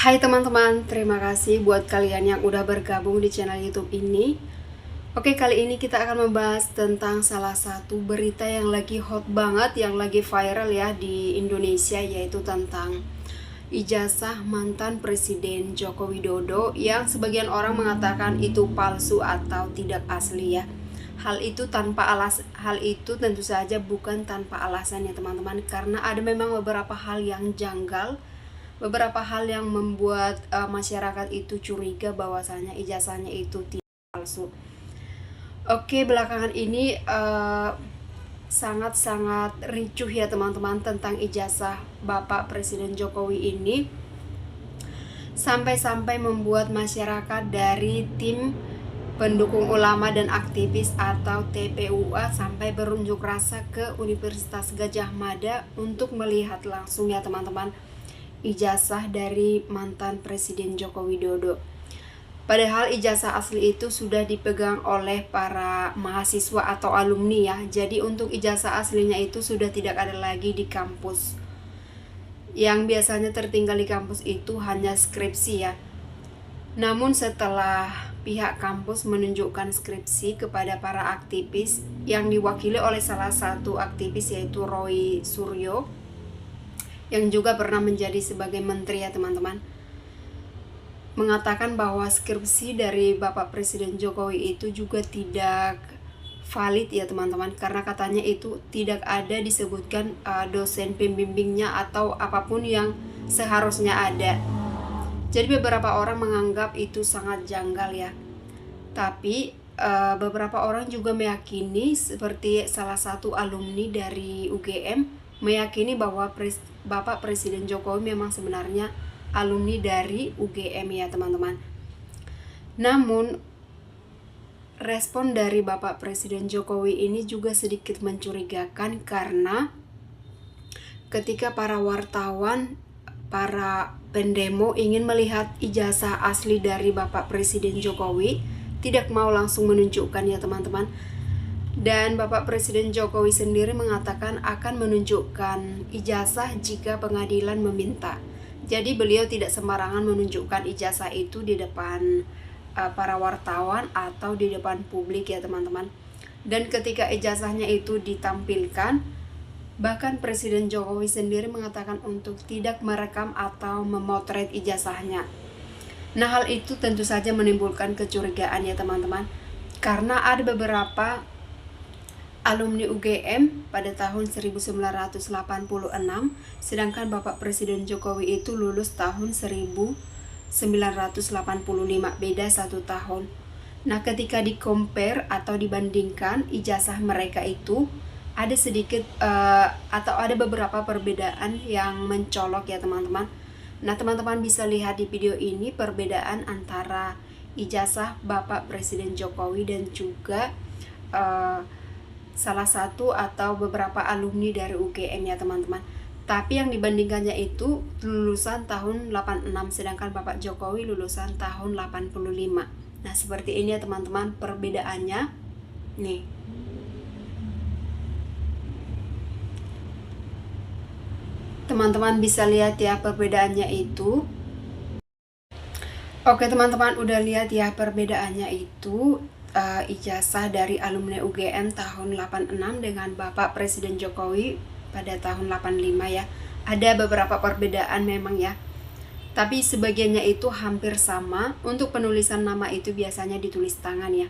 Hai teman-teman, terima kasih buat kalian yang udah bergabung di channel YouTube ini. Oke, kali ini kita akan membahas tentang salah satu berita yang lagi hot banget, yang lagi viral ya di Indonesia, yaitu tentang ijazah mantan Presiden Joko Widodo yang sebagian orang mengatakan itu palsu atau tidak asli ya. Hal itu tentu saja bukan tanpa alasan ya teman-teman, karena ada memang beberapa hal yang janggal, beberapa hal yang membuat masyarakat itu curiga bahwasanya ijazahnya itu tidak palsu. Oke, belakangan ini sangat-sangat ricuh ya teman-teman tentang ijazah Bapak Presiden Jokowi ini, sampai-sampai membuat masyarakat dari tim pendukung ulama dan aktivis atau TPUA sampai berunjuk rasa ke Universitas Gadjah Mada untuk melihat langsung ya teman-teman ijazah dari mantan Presiden Joko Widodo. Padahal ijazah asli itu sudah dipegang oleh para mahasiswa atau alumni ya. Jadi untuk ijazah aslinya itu sudah tidak ada lagi di kampus. Yang biasanya tertinggal di kampus itu hanya skripsi ya. Namun setelah pihak kampus menunjukkan skripsi kepada para aktivis yang diwakili oleh salah satu aktivis yaitu Roy Suryo, yang juga pernah menjadi sebagai menteri ya teman-teman, mengatakan bahwa skripsi dari Bapak Presiden Jokowi itu juga tidak valid ya teman-teman, karena katanya itu tidak ada disebutkan dosen pembimbingnya atau apapun yang seharusnya ada. Jadi beberapa orang menganggap itu sangat janggal ya. Tapi beberapa orang juga meyakini, seperti salah satu alumni dari UGM meyakini bahwa Bapak Presiden Jokowi memang sebenarnya alumni dari UGM ya teman-teman. Namun respon dari Bapak Presiden Jokowi ini juga sedikit mencurigakan, karena ketika para wartawan, para pendemo ingin melihat ijazah asli dari Bapak Presiden Jokowi, tidak mau langsung menunjukkan ya teman-teman. Dan Bapak Presiden Jokowi sendiri mengatakan akan menunjukkan ijazah jika pengadilan meminta. Jadi beliau tidak sembarangan menunjukkan ijazah itu di depan para wartawan atau di depan publik ya teman-teman. Dan ketika ijazahnya itu ditampilkan, bahkan Presiden Jokowi sendiri mengatakan untuk tidak merekam atau memotret ijazahnya. Nah, hal itu tentu saja menimbulkan kecurigaan ya teman-teman, karena ada beberapa alumni UGM pada tahun 1986, sedangkan Bapak Presiden Jokowi itu lulus tahun 1985, beda 1 tahun. Nah, ketika di-compare atau dibandingkan ijazah mereka itu, ada sedikit atau ada beberapa perbedaan yang mencolok ya teman-teman. Nah, teman-teman bisa lihat di video ini perbedaan antara ijazah Bapak Presiden Jokowi dan juga salah satu atau beberapa alumni dari UGM ya teman-teman. Tapi yang dibandingkannya itu lulusan tahun 86, sedangkan Bapak Jokowi lulusan tahun 85. Nah, seperti ini ya teman-teman perbedaannya. Nih. Teman-teman bisa lihat ya perbedaannya itu. Oke teman-teman, udah lihat ya perbedaannya itu. Ijazah dari alumni UGM tahun 86 dengan Bapak Presiden Jokowi pada tahun 85 ya. Ada beberapa perbedaan memang ya, tapi sebagiannya itu hampir sama. Untuk penulisan nama itu biasanya ditulis tangan ya.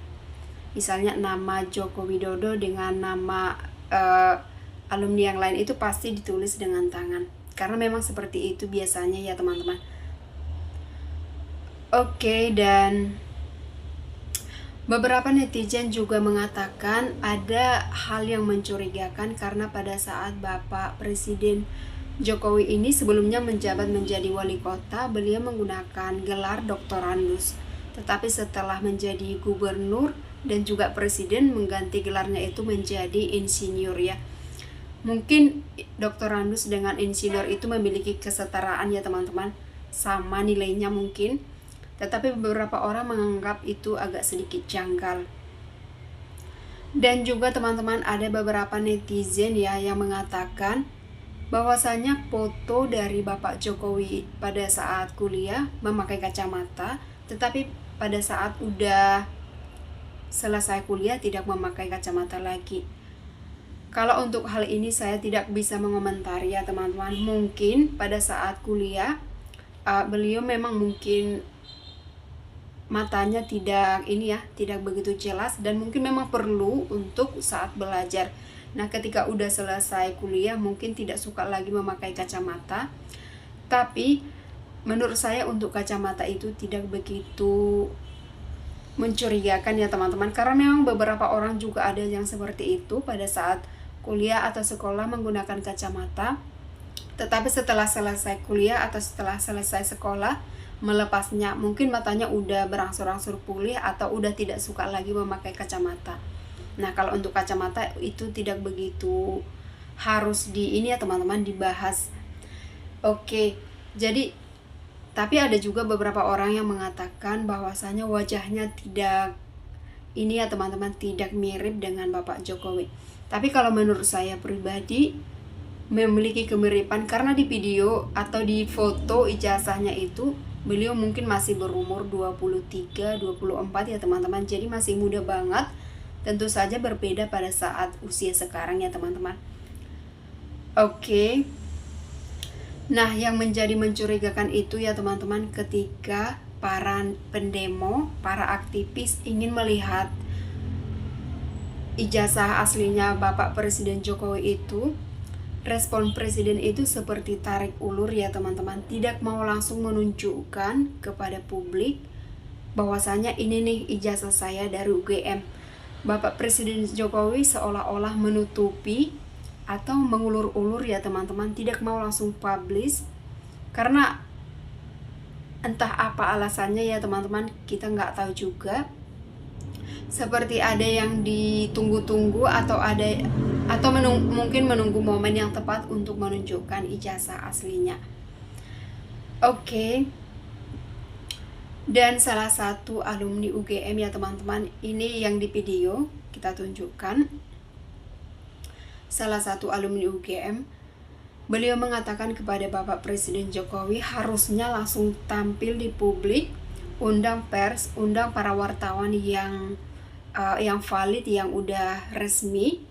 Misalnya nama Joko Widodo dengan nama alumni yang lain itu pasti ditulis dengan tangan, karena memang seperti itu biasanya ya teman-teman. Oke, dan beberapa netizen juga mengatakan ada hal yang mencurigakan, karena pada saat Bapak Presiden Jokowi ini sebelumnya menjabat menjadi wali kota, beliau menggunakan gelar doktorandus. Tetapi setelah menjadi gubernur dan juga presiden, mengganti gelarnya itu menjadi insinyur ya. Mungkin doktorandus dengan insinyur itu memiliki kesetaraan ya teman-teman, sama nilainya mungkin. Tetapi beberapa orang menganggap itu agak sedikit janggal. Dan juga teman-teman ada beberapa netizen ya yang mengatakan bahwasanya foto dari Bapak Jokowi pada saat kuliah memakai kacamata, tetapi pada saat udah selesai kuliah tidak memakai kacamata lagi. Kalau untuk hal ini saya tidak bisa mengomentari ya teman-teman. Mungkin pada saat kuliah beliau memang mungkin matanya tidak begitu jelas, dan mungkin memang perlu untuk saat belajar. Nah, ketika udah selesai kuliah mungkin tidak suka lagi memakai kacamata. Tapi menurut saya untuk kacamata itu tidak begitu mencurigakan ya teman-teman, karena memang beberapa orang juga ada yang seperti itu pada saat kuliah atau sekolah menggunakan kacamata, tetapi setelah selesai kuliah atau setelah selesai sekolah melepasnya, mungkin matanya udah berangsur-angsur pulih atau udah tidak suka lagi memakai kacamata. Nah, kalau untuk kacamata itu tidak begitu harus ini ya teman-teman dibahas. Oke, jadi tapi ada juga beberapa orang yang mengatakan bahwasanya wajahnya tidak ini ya teman-teman tidak mirip dengan Bapak Jokowi. Tapi kalau menurut saya pribadi memiliki kemiripan, karena di video atau di foto ijazahnya itu beliau mungkin masih berumur 23, 24 ya teman-teman. Jadi masih muda banget. Tentu saja berbeda pada saat usia sekarang ya teman-teman. Oke. Nah, yang menjadi mencurigakan itu ya teman-teman, ketika para pendemo, para aktivis ingin melihat ijazah aslinya Bapak Presiden Jokowi itu, respon presiden itu seperti tarik ulur ya teman-teman, tidak mau langsung menunjukkan kepada publik bahwasanya ini nih ijazah saya dari UGM. Bapak Presiden Jokowi seolah-olah menutupi atau mengulur-ulur ya teman-teman, tidak mau langsung publish, karena entah apa alasannya ya teman-teman, kita nggak tahu juga. Seperti ada yang ditunggu-tunggu atau mungkin menunggu momen yang tepat untuk menunjukkan ijazah aslinya. Oke. Dan salah satu alumni UGM ya teman-teman, ini yang di video kita tunjukkan. Salah satu alumni UGM, beliau mengatakan kepada Bapak Presiden Jokowi harusnya langsung tampil di publik, undang pers, undang para wartawan yang valid, yang udah resmi,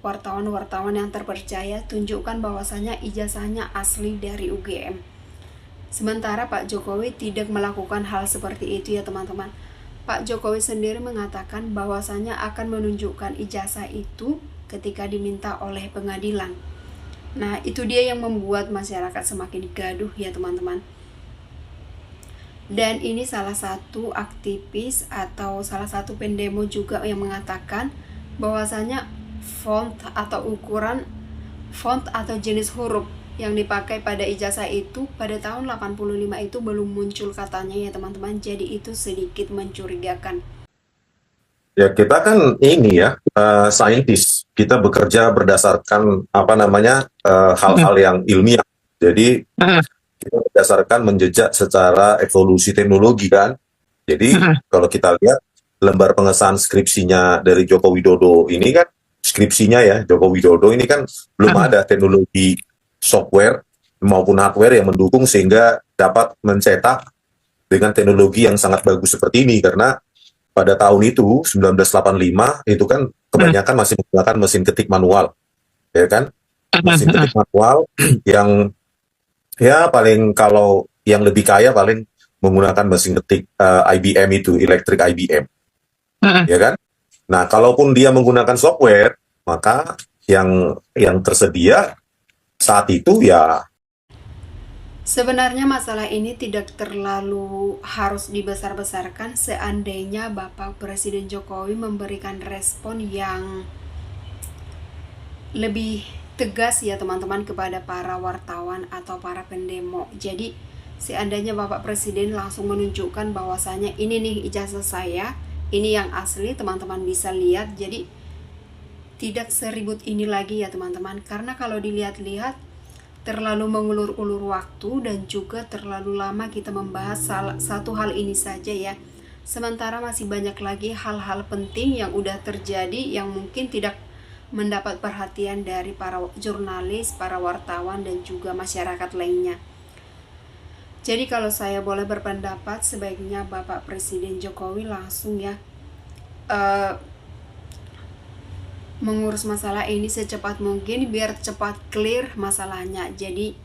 wartawan-wartawan yang terpercaya, tunjukkan bahwasanya ijazahnya asli dari UGM. Sementara Pak Jokowi tidak melakukan hal seperti itu ya teman-teman. Pak Jokowi sendiri mengatakan bahwasanya akan menunjukkan ijazah itu ketika diminta oleh pengadilan. Nah, itu dia yang membuat masyarakat semakin gaduh ya teman-teman. Dan ini salah satu aktivis atau salah satu pendemo juga yang mengatakan bahwasanya font atau ukuran font atau jenis huruf yang dipakai pada ijazah itu pada tahun 85 itu belum muncul katanya ya teman-teman. Jadi itu sedikit mencurigakan. Ya, kita kan ini ya, saintis. Kita bekerja berdasarkan hal-hal yang ilmiah. Jadi kita berdasarkan menjejak secara evolusi teknologi kan. Jadi kalau kita lihat lembar pengesahan skripsinya dari Joko Widodo ini kan, skripsinya ya Joko Widodo ini kan belum ada teknologi software maupun hardware yang mendukung sehingga dapat mencetak dengan teknologi yang sangat bagus seperti ini. Karena pada tahun itu 1985 itu kan kebanyakan masih menggunakan mesin ketik manual, ya kan? Mesin ketik manual yang ya paling kalau yang lebih kaya paling menggunakan mesin ketik IBM itu, elektrik IBM, ya kan? Nah, kalaupun dia menggunakan software, maka yang tersedia saat itu ya. Sebenarnya masalah ini tidak terlalu harus dibesar-besarkan seandainya Bapak Presiden Jokowi memberikan respon yang lebih tegas ya teman-teman kepada para wartawan atau para pendemo. Jadi seandainya Bapak Presiden langsung menunjukkan bahwasanya ini nih ijazah saya, ini yang asli, teman-teman bisa lihat. Jadi tidak seribut ini lagi ya teman-teman, karena kalau dilihat-lihat terlalu mengulur-ulur waktu dan juga terlalu lama kita membahas satu hal ini saja ya. Sementara masih banyak lagi hal-hal penting yang udah terjadi yang mungkin tidak mendapat perhatian dari para jurnalis, para wartawan, dan juga masyarakat lainnya. Jadi kalau saya boleh berpendapat, sebaiknya Bapak Presiden Jokowi langsung ya mengurus masalah ini secepat mungkin biar cepat clear masalahnya. Jadi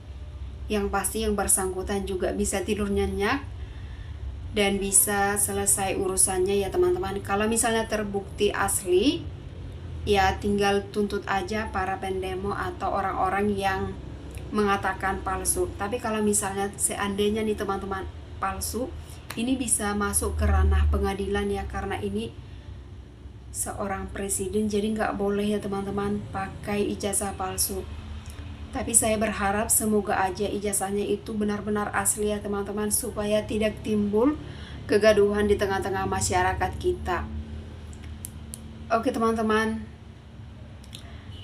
yang pasti yang bersangkutan juga bisa tidur nyenyak dan bisa selesai urusannya ya teman-teman. Kalau misalnya terbukti asli, ya tinggal tuntut aja para pendemo atau orang-orang yang mengatakan palsu. Tapi kalau misalnya seandainya nih teman-teman palsu, ini bisa masuk ke ranah pengadilan ya, karena ini seorang presiden, jadi nggak boleh ya teman-teman pakai ijazah palsu. Tapi saya berharap semoga aja ijazahnya itu benar-benar asli ya teman-teman, supaya tidak timbul kegaduhan di tengah-tengah masyarakat kita. Oke teman-teman,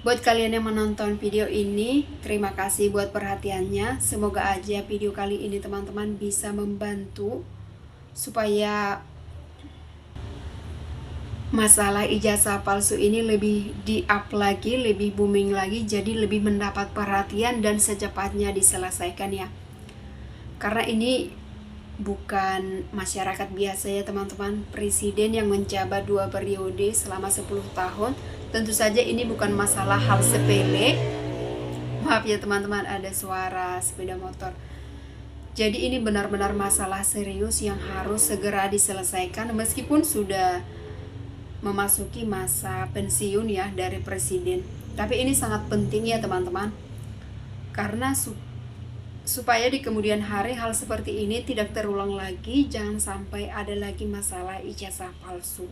buat kalian yang menonton video ini, terima kasih buat perhatiannya. Semoga aja video kali ini teman-teman bisa membantu supaya masalah ijazah palsu ini lebih di-up lagi, lebih booming lagi, jadi lebih mendapat perhatian dan secepatnya diselesaikan ya. Karena ini bukan masyarakat biasa ya teman-teman, presiden yang menjabat 2 periode selama 10 tahun. Tentu saja ini bukan masalah hal sepele. Maaf ya teman-teman, ada suara sepeda motor. Jadi ini benar-benar masalah serius yang harus segera diselesaikan meskipun sudah memasuki masa pensiun ya dari presiden. Tapi ini sangat penting ya teman-teman, karena supaya di kemudian hari hal seperti ini tidak terulang lagi, jangan sampai ada lagi masalah ijazah palsu.